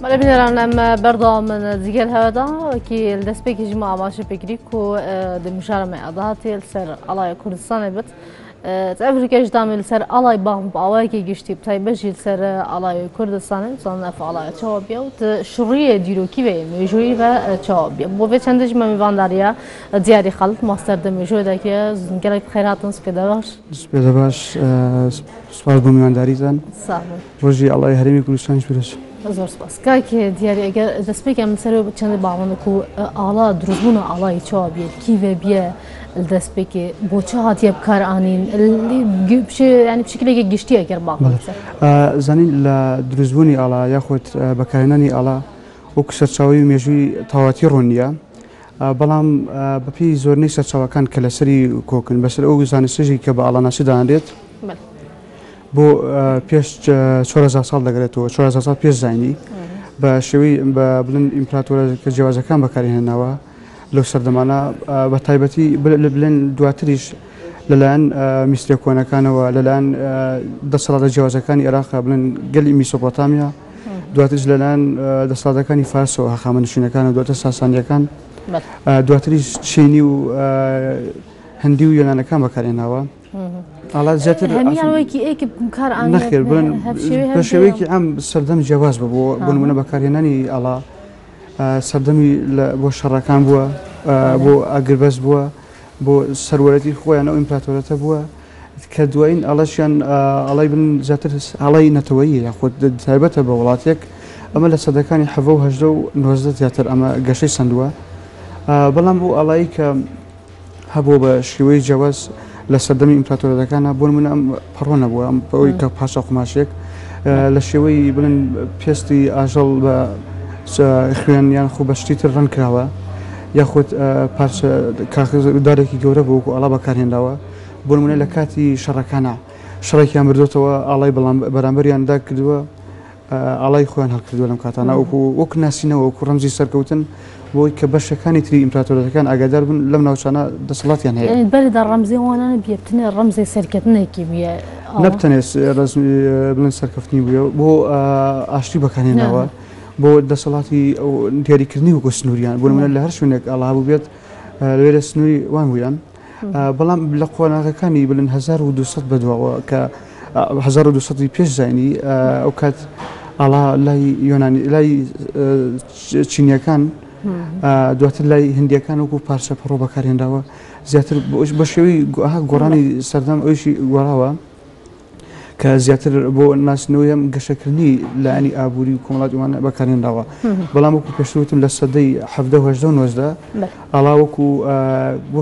ما بنرى لما برضه من زيجل هذا كي الدسبيك جماعة ماشي بكريكو دمشارة مع أضاعتي السر الله كردستان بت تعرف كيش تعمل السر الله يباهم بأواكي جشتي بتايبش السر الله كردستان صنع فعلا شوابيا وتشرية ديرو كيفه مجوري فشوابيا بوفي چندش ما می‌وانداریا دیاری خالد ماستر دمجور دکه زنگلک خیراتن سپیداش سپیداش سپاس بمیوانداری زن صح روزی الله يهرمي كردستانش برش زور سپاس که دیاری اگر دسپیک هم سر چند باوند کو آلا درزبون آلای چوابیه کیوه بیه الدسپیک بوچه هاتیه بکار آنین اللي بش يعني بشكل جشتيه اگر باوند زنی لدرزبونی آلا یاخود بکارینانی آلا وكسرچاوی میجوی تواتیرونیا بلام بپی زورنی سرچاوکان کلاسری کوکن بس او زانستجی که با آلا نشی دانید بو پیش 4000 سال دەگرێتەوە 4000 سال پێش زاینی بە شێوەی بڵند ئیمپراتۆرە کە جیاوازەکان بەکارهێننەوە لەو سەردەمانە بە تایبەتی بڵێن دواتریش لەلایەن میسرە کۆنەکانەوە لەلایەن دەسەڵاتە جیاوازەکانی عێراق بڵێن گەلی میسۆپۆتامیا دواتریش لەلایەن دەسەڵاتەکانی فارسەوە هەخامنشینەکان و دواتر ساسانیەکان دواتریش چینی و هەندی و یۆنانەکان بەکارهێناوە على زيادة همي على ويكي إيه بكار عن نخير بشويكي عم سردم جواز بون من بكاريناني على سردمي بو شركان بوا بو أقرباز بوا بو سرورتي خويا أنا إمبراطورية بوا كدوين علشان على ابن زيادة على نتويه ياخد تايبته بولاتك أما لصدقاني حفوه هجدو نوزد زيادة أما قشي سندوا بلام بو عليك هبو بشوي جواز لسردمي إمبراطورية كان بون من أم برونا بوا أم بوي كباشا خماشيك لشوي بلن بيستي أجل ب إخوان يعني خو بشتيت الرن كراوا ياخد باش كاخذ دارك يجورب وكو الله بكارين دوا بون من لكاتي شركانا شركة مردوتوا الله برامبريان داك دوا الله إخوان هالكردوا لهم كاتانا وك ناسينا وك رمزي سركوتن بوي كبش كان تري إمبراطورية كان أقدر من لم نوصلنا دصلات يعني البلد الرمزي وانا بيبتني الرمزي سركتنا كيميا نبتنس رسمي بلن سركفتني بو أشتي بكاني نوا بو دصلاتي أو دياري كرني وكسنوريان بو من اللي هرش منك الله أبو بيت لويل سنوري وان ويان بلام بلقوانا كاني بلن 1200 بدوا ك 1200 بيش زيني أو كات الله لا يوناني لا تشينيا كان دواتر لای هندیکان وکو پارچه پرو بکارین داوا زیاتر باشوی گورانی سردم اوشی گوراوا که زیاتر بو الناس نویم گشکرنی لانی آبوری کمالات ایمان بکارین داوا بلام وکو پشتوتم لصدی 17 و 18 و 19 علا وکو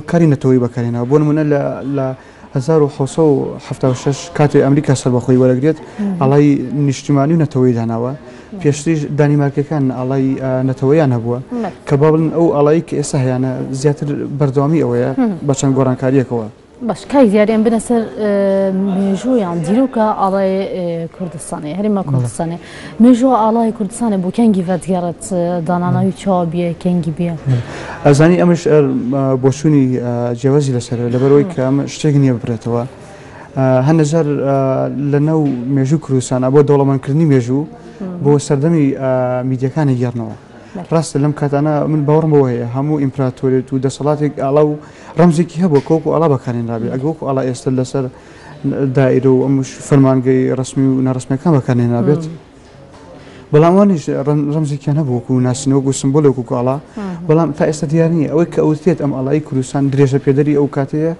کاری نتوی بکارین داوا بون من ل 1976 کاتی امریکا سر بخوی ولگریت علای نشتمانی نتوی داناوا پیشتیش دانمارک کان علای نتویان هبوا کبابن او علای که سهیانه زیاتر بردوامی اویا بچن گوران کاریه کوا باش كاي زياري ام بنسر ميجو يعني ديروكا على كردستاني هرما كردستاني ميجو على كردستاني بو كانجي فاتيارت دانانا يتشابيه كانجي بيا ازاني امش بوشوني جوازي لسر لبروي كام شتغني برتوا هنزر لنو ميجو كردستان ابو دولمان كرني ميجو بو سردمي ميديا كان يرنوا راست لم كانت أنا من باورم بوهي همو إمبراطورية ودسالاتك على رمزك هبو كوكو على بكارين رابي أجوكو على استلسر دائرة ومش فرمان جاي رسمي ونرسمي كم بكارين رابيت بلام وانيش رمزك كان هبو كو ناس نوجو سمبولو كوكو على بلام فاستديانية أو كأوتيت أم على كروسان دريجة بيدري أو كاتية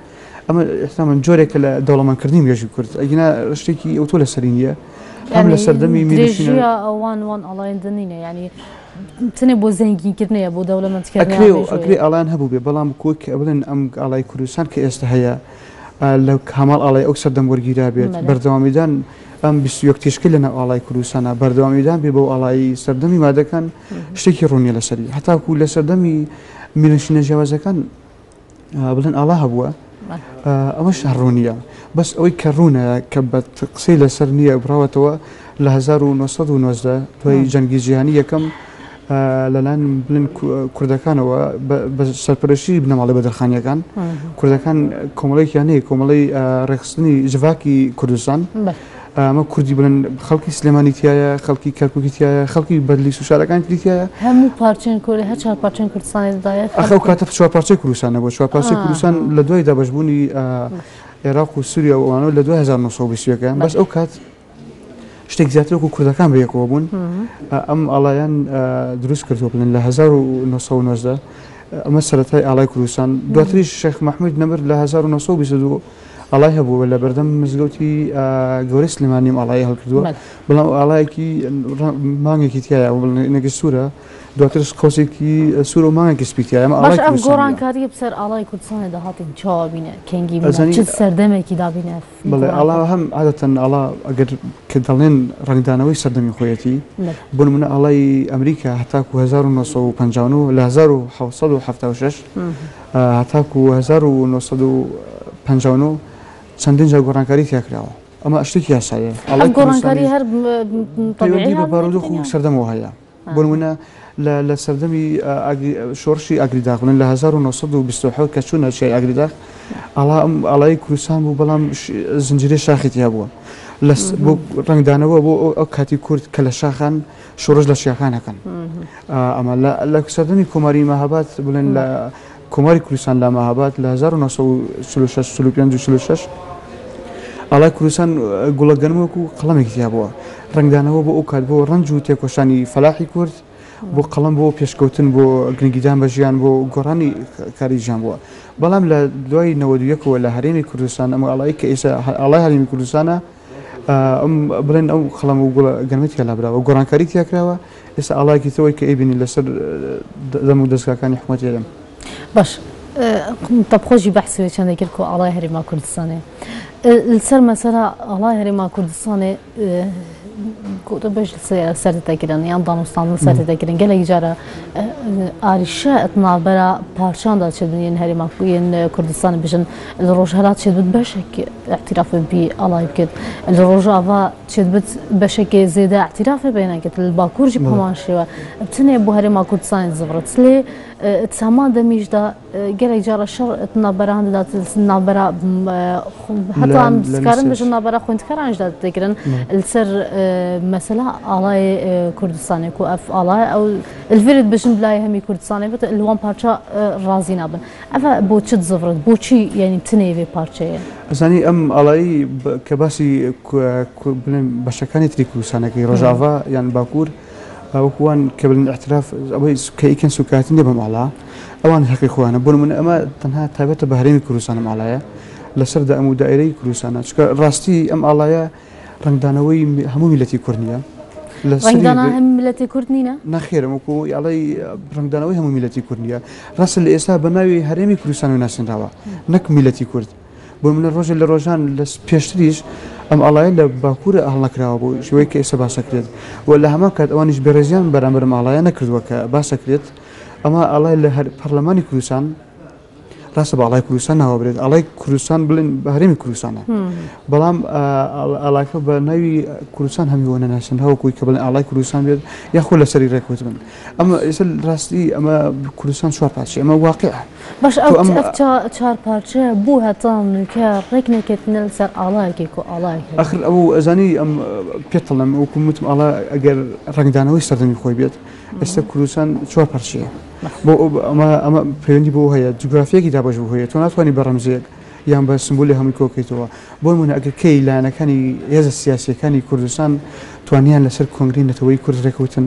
أما إحنا جورك الدولة من كرديم يجي كرد أجينا رشتكي أوتولا سرينية يعني دريجة وان على إندنينا يعني تنبو زنجين كرنا يا أبو دولة ما تكرنا أكري ألان هبو ببلام كوك أبلن أم على كردستان كاستهيا لو كمال على أكثر دم ورجيرا بيت بردواميدان أم بسيوك تشكيلنا على كردستان بردواميدان بيبو على سردمي ماذا كان اشتكي روني لسري حتى كل سردمي منشنا جوازا كان أبلن الله هبوا أمش هرونيا بس أوي كرونا كبت قصيلة سرنية براوتوا لهزارو نصدو نوزدا توي جنگي جهانية كم لەلایەن بڵێن کوردەکانەوە بە سەرپەرشتی بنەماڵی ما كردي بلن خلقي سليماني تيايا خلقي كركوكي تيايا خلقي بدلي سوشالا كانت تيايا هم بارچن كوري هر بارچن كردستان دايت اخو كاتب شو بارچه كردستان ابو شو بارچه كردستان لدوي دابجبوني عراق وسوريا وانو لدوي 1920 كان بس اوكات شتێک زیاتر وەکو کوردەکان بەیەکەوە بوون ئەم ئاڵایان دروست کردووە بڵێن لە 1990 ئەمە سەرەتای ئاڵای کوردستان دواتریش شێخ محمود نەمر لە 1922 ئاڵای هەبوو لە بەردەم مزگەوتی گەورەی سلێمانیم ئاڵایی هەڵکردووە بەڵام ئاڵایەکی مانگێکی تایە نەگەی سوورە دواترش قوسێکی سوور و مانگێکی سپی تایە ئەمە ئاڵای کوردستان باش ئەم گۆڕانکاریە بەسەر ئاڵای کوردستانە داهاتین چاوابینە کەنگی چ سەردەمێکی دابینە بەڵێ ئاڵا هەم عادەتەن ئاڵا ئەگەر کە دەڵێن ڕنگدانەوەی سەردەمی خۆیەتی بۆ نمونە ئاڵای ئەمریکا هەتاکو 1950 لە 1976 هەتاکو 1950 چەندین جار گۆڕانکاری تیا کراوە ئەمە شتێکی یاساییە ئەم گۆڕانکاری هەر پەیوەندی بە بارودۆخ و سەردەمەوە هەیە بۆ نمونە لە سەردەمی شۆڕشی ئاگریداغ بڵێن لە 1927 کە چوونە شای ئاگریداغ ئاڵای کوردستان بوو بەڵام زنجیرەی شاخی تیا بووە بۆ ڕنگدانەوە بۆ ئەو کاتی کورد کە لە شاخان شۆڕش لە شیاخانەکەن ئەمە لە سەردەمی کۆماری مەهاباد بڵێن لە کۆماری کوردستان لە مەهاباد لە 1946 ئاڵای کوردستان گوڵەگەنموەکو قەڵەمێکی تیا بووە ڕنگدانەوە بۆ ئەو کات بۆ ڕنج و تێکۆشانی فەلاحی کورد بۆ قەڵەم بۆ پێشکەوتن بۆ گرنگیدان بە ژیان بۆ گۆڕانی کاری ژیان بووە بەڵام لە دوای 91ەوە لە هەرێمی کوردستان ئەمە ئاڵایی کە ئێستا ئاڵای هەرێمی کوردستانە بڵێن ئەو خەڵەم و گەرمەتی لابراوە گۆڕانکاری تیاکراوە ئێستا ئاڵایەکی تەوەی کە ئەیبینی لەسەر دەم و دەستگاکانی حکوومەت هێرم باش تەبخۆشی بەحسێ چەندێک کرد کە ئاڵای هەرێما کوردستانێ لەسەر مەسەلا ئاڵای هەرێما کوردستانێ باش سەرتەگرن یان دانوستان سەرتەگرن gelek jara arîşe etnavbera parçan da çedin herîma yên Kurdistanê bijin li rojhilat çedbit beşekî ihtiraf bî alay bikir li rojava çedbit beşekê zêde ihtiraf bêne kir li Bakur jî heman şêwe tinê bu herîma Kurdistanê zivrit lê Tsama demîj da gelek jara şer etnavbera da navbera heta em dikarin bijin navbera xwendekaran jî da dikirin li ser mesela alay Kurdistanê ku ev alay ew ilverît bijin bilayê hemî Kurdistanê bit li wan parça razî nabin ev bo çi zivrit boçî yanî tinê vê parçeyê zanî em alayî ke basî bilên beşekanê tirî Kurdistanekî Rojava yan Bakur وەکوان کە بڵێن احتراف ئەوەی کە ئیکەن سوکاتی نیە بە ماڵا ئەوان حەقی خۆیانە بۆ نمونە ئەمە تەنها تایبەتە بە هەرێمی کوردستانە ماڵایە لەسەر دائم و دائیرەی کوردستانە چکە ڕاستی ئەم ئاڵایە ڕنگدانەوەی هەموو میلەتی کورد نییە ڕنگدانە هەموو میلەتی کورد نینە نەخێرم وەکو ئاڵای ڕنگدانەوەی هەموو میلەتی کورد نییە ڕاستە لە ئێستا بە ناوی هەرێمی کوردستان و ناسێنراوە نەک میلەتی کورد بۆ منە ڕۆژێ لە ڕۆژان لە پێشتریش ئەم ئاڵایە لە باکوورە هەڵ نەکراوە بۆ شێوەی کە ئێستا باسەکرێت و لە هەمان کات ئەوانیش بێڕێزیان بەرامبەر ئاڵایە نەکردووە کە باسەکرێت ئەمە ئاڵای لە پەرلەمانی کوردستان ڕاستە بە ئاڵای کوردستان ناوە برێت ئاڵای کوردستان بڵێن بە هەرێمی کوردستانە بەڵام ئاڵاکە بە ناوی کوردستان هەمیوە نەناسن هەوەکوی کە بڵێن ئاڵای کوردستان بێت یاخۆ لەسەری ڕێکوت بن ئەمە ئێستا ڕاستی ئەمە کوردستان چوار پارچەیە ئەمە واقعە باش ئەو چار پارچە بوو هەتا نوکە ڕێک نەکردنە لەسەر ئاڵایەکی و ئاڵایەکی ئەخر ئەو ئەزانی ئەم پێتەڵم وەکو وتم ئاڵا ئەگەر ڕنگدانەوەی سەردەمی خۆی بێت ئێستا کوردستان چوار پارچەیە بۆ ئەمە پەیوەندی بۆ هەیە جوگرافیەکی دابەش بوو هەیە تۆ ناتوانانی بە ڕەمزێک یان بە سمبولی هەمووی کۆکەیتەوە بۆ نمونە ئەگەر کەی لایەنەکانی هێزە سیاسیەکانی کوردستان توانیان لەسەر کۆنگری نەتەوەی کورد ڕێکەوتن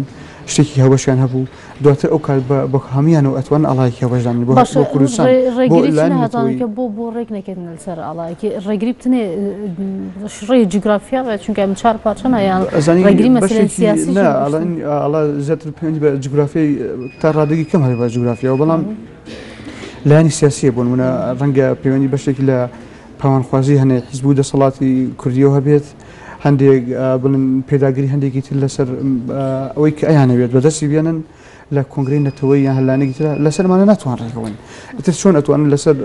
شتێکی هەوەشیان هەبوو دواتر ئەو کات بە هەمیان و ئەتوان ئاڵایەکی هەوەشدانی بۆ کوردستان ڕێگریکە بۆ ڕێک نەکردن لەسەر ئاڵایەکی ڕێگری بتنێ ڕێی جوگرافیا چونکە ئەم چار پارچەنە یان ڕێگری مەسەلەی سیاسی ئاڵا زیاتر پەیوەندی بە جوگرافیای تا ڕادێکی کەم هەبێت بە جوگرافیاوە بەڵام لایانی سیاسیە بۆ نمونە ڕەنگە پەیوەندی بەشێکی لە پاوانخوازی هەنێ حیزب و دەسەڵاتی کوردیەوە هەبێت هەندێک بڵێن پێداگیری هەندێکی تر لەسەر ئەوەی کە ئەیانەوێت بەدەستی بێنن لە کۆنگرەی نەتەوەی یان هەلانێکی ترە لەسەرمانە ناتوان ڕێکەوەن ئیتر چۆن ئەتوانن لەسەر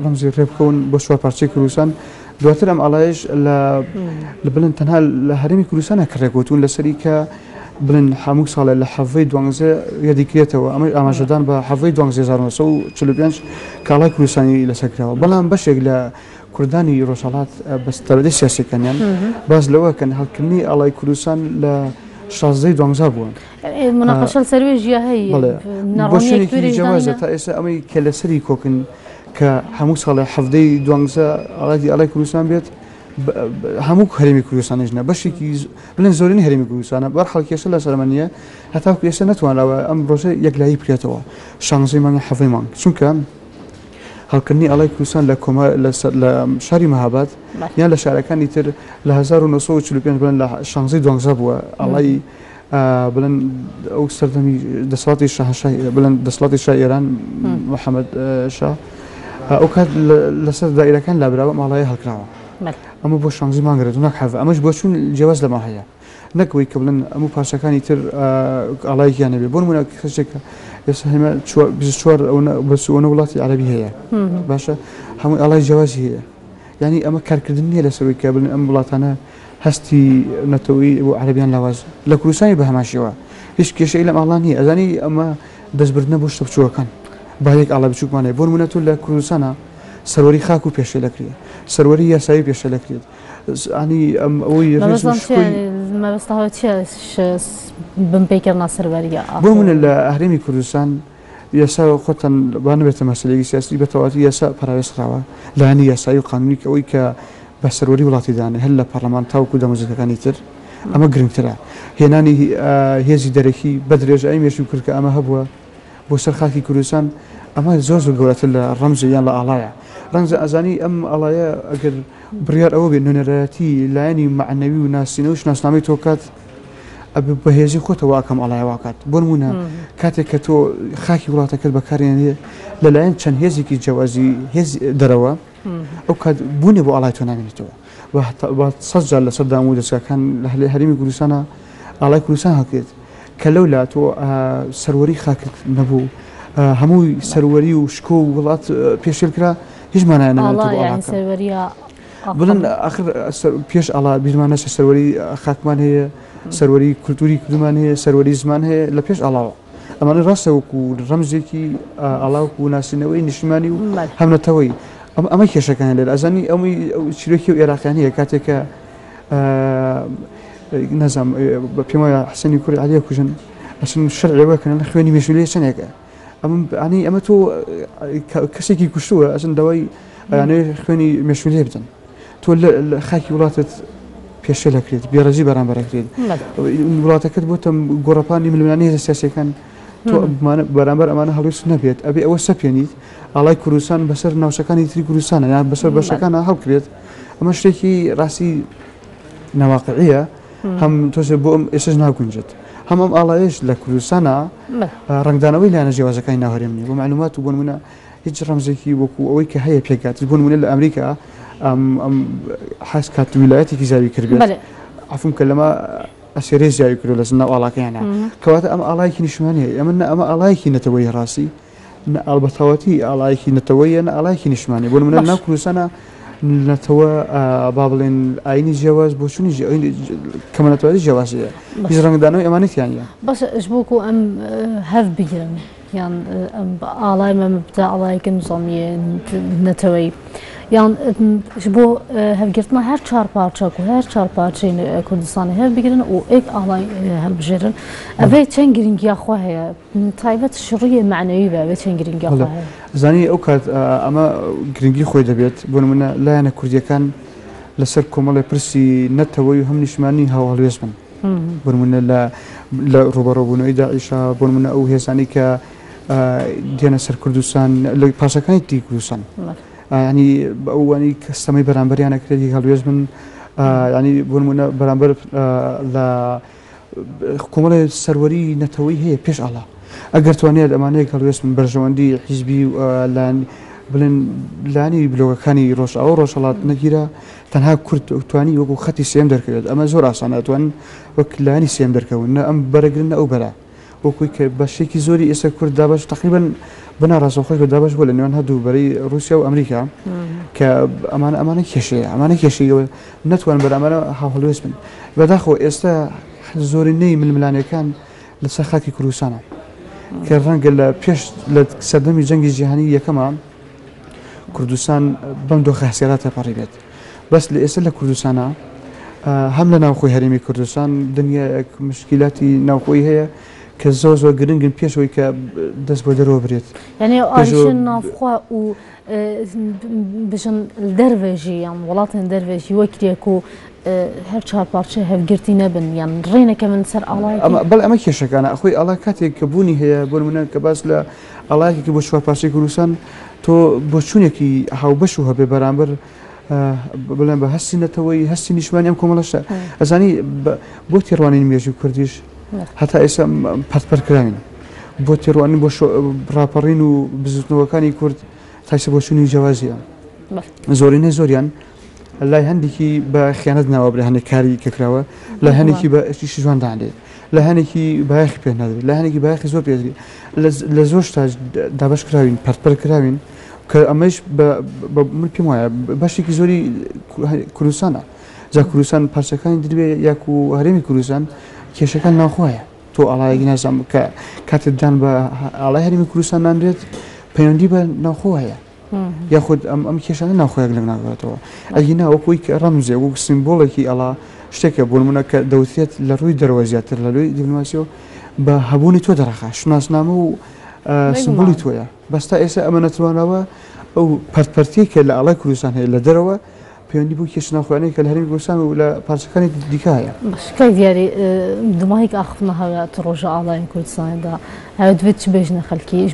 ڕەمزی ڕێبکەون بۆ چوار پارچەی کوردستان دواتر ئەم ئاڵایش لە بڵێن تەنها لە هەرێمی کوردستانە کە ڕێکەوتون لەسەری کە بڵێن هەموو ساڵە لە حەڤەی دوانزە یادیکرێتەوە ئەمە ئاماژەدان بە حەڤەی 1945 کاڵای کوردستانی لەسەرکراوە بەڵام بەشێک لە كرداني روشالات بس تردي سياسي كان باز لو كان هالكني الله كردستان ل شازدەی دوانزە بوون مناقەشە سەروێژیە هەیە بۆشێنێکی جیاوازە تا ئێستا ئەمەی کە لەسەری کۆکن کە هەموو ساڵێ هەفتەی دوانزە ئەڵای کوردستان بێت هەموو هەرێمی کوردستانیش نە بەشێکی بڵێن زۆرینی هەرێمی کوردستانە بەرحاڵ کێشە لە سەرمەنیە هەتاکو ئێستا نەتوانراوە ئەم ڕۆژە یەکلایی بکرێتەوە شانزەی مانگە حەڤەی مانگ چونکە هەڵکردنی ئەڵای کوردستان لە شاری مەهاباد یان لە شارەکانی تر لە 1945 بڵێن لە شانزەی دوانزە بووە ئەڵای بڵێن ئەو سەردەمی دەسەڵاتی شاهنشاهی بڵێن دەسەڵاتی شای ئێران محەممەد شاه ئەو کات لەسەر دائیرەکان لابراوە ماڵایە هەڵکراوە ئەمە بۆ شانزی مانگرێت و ناک حەڤ ئەمەش بۆ چوون جیاواز لەما هەیە نەکەوەی کە بڵێن ئەموو پارچەکانی تر ئاڵایەکیان نەبێ بۆ نمونە کەسێکە ئێستا هێمە 24 بەسوونە وڵاتی عەرەبی هەیە باشە هەمووی ئاڵای جیاوازی هەیە یعنی ئەمە کارکردن نییە لەسەرەوەی کە بڵێن ئەم وڵاتانە هەستی نەتەوەی بۆ عەرەبیان لاواز لە کوردستانی بە هەماشیەوە هیچ کێشەی لەم ئاڵان نییە ئەزانی ئەمە دەستبردنە بۆ شتە بچووەکان با یەک ئاڵا بچووکمانەیە بۆ نمونە تۆ لە کوردستانە سەروەری خاک و پێشێ لەکرێت سەروەری یاسایی پێشە لەکرێت ئەنی ئەم ئەوەی مەبەستەوە چیە بمپێکردنا سەروەریە بۆ منە لە هەرێمی کوردستان یاسا خۆتان با نبێتە مەسەلەیەکی سیاسی بەتەواتی یاسا پاراوێستراوە لایەنی یاسایی و قانونی ئەوەی کە بە سەروەری وڵاتی دانێ هەر لە پەرلەمان تاوکو دەموزەکانی تر ئەمە گرنگترە هێنانی هێزی دەرەکی بە درێژایی مێشوی کورد کە ئەمە هەبووە بۆ سەر خاکی کوردستان ئەمە زۆر گەورەتر لە ڕەمزە یان لە ئاڵایە ڕەنگە ئەزانی ئەم ئاڵایە ئەگەر بڕیار ئەوە بێت نوێنەرایەتی لایەنی معنەوی و ناسینەوە و شناسنامەی تۆ کات بەهێزی خۆتەوە ئەکەم ئاڵایە واکات بۆ نمونە کاتێک کە تۆ خاکی وڵاتەکەت بەکارێنێ لەلایەن چەند هێزێکی جیاوازی هێز دەرەوە ئەو کات بوونێ بۆ ئاڵای تۆ نامێنێتەوە بە 100 جار لەسەر دام و دەستگاکان لە هەرێمی کوردستانە ئاڵای کوردستان هەڵکرێت کە لەولا تۆ سەروەری خاکت نەبوو هەمووی سەروەری و شکۆ و وڵات پێشێل کرا هیچ مانایە نەمێنێتەوە بڵێن ئاخر پێش ئاڵا بیرمانە سەروەری خاکمان هەیە سەروەری کولتوری کوردمان هەیە سەروەری زمان هەیە لە پێش ئاڵاوە ئەمانە ڕاستە وەکو ڕەمزێکی ئاڵاوکو و ناسینەوەی نیشتیمانی و هەمنەتەوەی ئەمە کێشەکان لێرە ئەزانی ئەوەی چیرۆکی و عێراقیانی هەیە کاتێکە نەزانم پێم وایە حسەنی کوڕی عەلیە کوژن ئەچن شەرعێوەکەن لە خوێنی مێژوولەیە چەندێکە ئەمە تۆ کەسێکی کوشتووە ئەچن دەوای ئەیانەوێ خوێنی مێژوولێ بدەن تۆ لە خاکی وڵاتت پێشە لەکرێت بێڕەزی بەرامبەرەکرێت وڵاتەکەت بۆتە گۆڕەپانی ململانی هێزە سیاسیەکان تۆ بەرامبەر ئەمانە هەڵوێست نەبێت ئەبێ ئەوە سەپێنیت ئاڵای کوردستان بەسەر ناوچەکانی تری کوردستانە یان بەسەر بەشەکانە هەڵکرێت ئەمە شتێکی ڕاستی نەواقعیە هەم تۆسێ بۆ ئەم ئێسش ناگونجێت هەم ئەم ئاڵایەش لە کوردستانە ڕنگدانەوەی لایەنە جیاوازەکانی ناهەرێم نیە بۆ معلومات و بۆ نمونە هیچ ڕەمزێکی وەکو ئەوەی کە هەیە پێکات بۆ نمونە لە ئەمریکا ئەم حەز کات ویلایەتێکی زاوی کردبێت عفوم کە لەمە ئەسێرێ زیاوی کردو لە ناو ئاڵاکەیانە کەواتە ئەم ئاڵایەکی نیشتمانی هەیە ئەمە ئاڵایەکی نەتەوەی ڕاستی ئەڵبەتاوەتی ئاڵایەکی نەتەوەیە ئاڵایەکی نیشتمانی بۆ نمونە ناو کوردستانە نەتەوە با بڵێن ئاینی جیاواز بۆ چوونی کەمەنەتواری جیاوازەیە هیچ ڕەنگدانەوەی ئەمانەتیانە باشە ئەش بۆکو ئەم هەف بگیرن یان ئاڵای مەمە بتە ئاڵایەکە نظامیە نەتەوەی یان بۆ هەفگرتنە هەر چهار پارچەک و هەر چهار پارچەی کوردستانی هەف بگیرن و ئێک ئاڵای هەڵبژێرن ئەvê چەند گرنگیا خۆ هەیە تایبەت شڕیە معنەوی بە ئەvê چەند گرنگیا خۆ هەیە زانی ئەو کات ئەمە گرنگی خۆی دەبێت بۆ نمونە لایەنە کوردیەکان لەسەر کۆمەڵی پرسی نەتەوەی و هەم نیشتمانی هاوهەڵوێز بن بۆ نمونە لە ڕوبەڕۆبوونەوەی داعیشا بۆ نمونە ئەو هێزانی کە دێنە سەر کوردستان لە پاشەکانی تی کوردستان ینی ئەوانی کەستەمەی بەرامبەریانە کرێتی هەڵوێز بن ینی بۆ نمونە بەرامبەر لە کۆمەڵی سەروەری نەتەوەی هەیە پێش ئاڵا ئەگەر توانێت ئەمانەیەک هەڵوێست بن بەرژەوەندی حیزبی بڵێن لانی بلۆگەکانی ڕۆژئاوا ڕۆژهەڵات نەگیرە تەنها کورد توانی وەکو خەتی سێم دەرکەوێت ئەمە زۆر ئاسانە ئەتوان وەک لانی سێم دەرکەون ئەم بەرەگرن ئەو بەرە وەکوی کە بەشێکی زۆری ئێستا کورد دابش تقریبا بناڕاستەوخۆی بە دابش بۆ لە نێوان هەردوو بەرەی رووسیا و ئەمریکا کە ئەمانە کێشەیە ئەمانە کێشەیەوە نەتوان بەرامانە هاوهەڵوێست بن بەداخەوە ئێستا زۆرینەی ململانەکان لەسەر خاکی کوردستانە کە ڕەنگە لە پێش لە سەردەمی جەنگی جیهانی یەکەمە كردستان بمدو خاصيات بريبت بس لإسلا كردستان هم لنا خوي هرمي كردستان دنيا مشكلاتي ناوخوي هي كزوز وجرينجن بيشوي كدس بدرو بريت يعني عايشين نافخوا و بجن الدرفجي يعني ولاتن درفجي وكريكو هر چهار پارچه هف گرتی نبن يعني رينا كمان سر الله اما بل اما كيشك انا اخوي الله كاتي كبوني هي بون من كباس لا الله كي بو شوار پارچه كروسان تو بوچوني كي هاو بشو هبه برامبر بلان بهسي نتوي هسي نشمان ام كوملاشا ازاني بو تيرواني ميجو كرديش حتى اسم بارتبر كرامين بو تيرواني بو رابرين و بزوتنوكاني كرد تايس بوچوني جوازيا زورين زوريان لا هندكي بخيانتنا وبلا هني كاري ككراوة لا هنكي بشيء جوان دعندي لا هنكي باخ بينادري لا هنكي باخ زور بيدري لزوج تاج دابش كراوين بارتبر كراوين كأمش من بيمايا باشي كزوري كروسانا زا كروسان بارشكان دربي ياكو هرمي كروسان كيشكال ناخوايا تو على جنازم كاتدان با على هرمي كروسان نندرت بيندي با ناخوايا ياخد ام كيشان ناخويا قلنا غاتو اجينا وكويك رمزي وسيمبوليكي على شتك بول منك دوثيت لروي دروازيات لروي دبلوماسيو بهبوني تو درخه شناس نامو سيمبولي تويا بس تا اسا امانه وانا او بارتيك اللي على كروسان هي لدروا بيندي بو كيشنا خواني كالهرمي كروسان ولا بارشكاني ديكايا بس كيف يعني دماغك اخذنا هذا تروجع على كردستان دا هاد فيتش بيجنا خلكي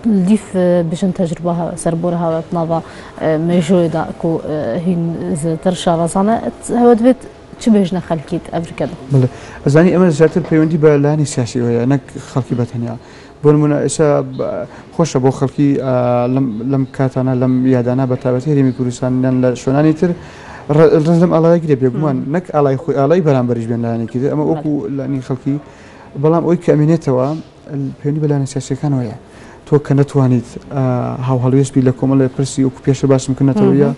ليف بيجن تجربه سربورها بنظا ميجودا كو هين ترشا رزانه هاد فيت تشبيجنا خلكي افريكا بله ازاني اما زاتر بيوندي بلاني سياسي ويا انك خلكي بتنيا بون من اسا خوش ابو خلكي لم كاتانا لم يادانا بتابتي ريمي كردستان لا شوناني تر الرزم الله يقري بيغمان نك الله خوي الله برامبرج بين لاني كذا اما اوكو لاني خلكي بلام اوي كامينيتوا البيوندي بلاني سياسي كان ويا تو كنتوانيت هاو هلويس بي لكم الله برسي اوكو بيش باش ممكن نتويا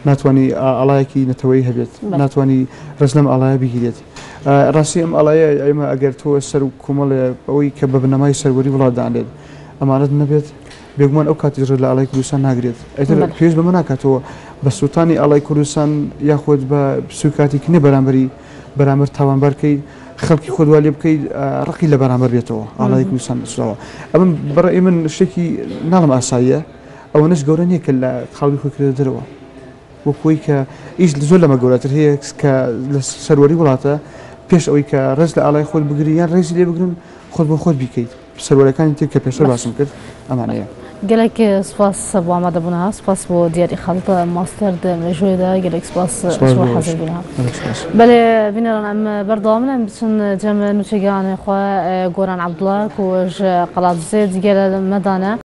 ناتواني الله كي نتوي هبيت ناتواني رزلم الله بيجيت راسي ام الله ايما اگر تو سر كومل اوي كببنا ما يسر وري ولاد عندي امانه نبيت بيغمان او كاتجر الله كروسان ناغريت ايتر فيش بمناكاتو بسلطاني الله كروسان ياخذ بسوكاتي كني برامبر تاوان بركي خلقي خود والي بكي رقي لبرامبر بيتو الله كروسان سوا اما براي من شكي نعلم اسايه او ناس غورانيه كلا خلقي خود دروا وكويك ايش زول ما قولت هي كسروري ولاته بيش اوي كرزل على خود بقريان رئيس اللي بقرن خود بخود بيكيد سروري كان انت كبيش باسم كده امانيه قالك سباس ابو عماد ابونا سباس بو ديالي خلطه ماستر مجوده قالك سباس شو حاجه بينها بل بينا ام برضامنا بسن جمع نوتيغان اخو غوران عبد الله كوج قلات زيد قال مدانا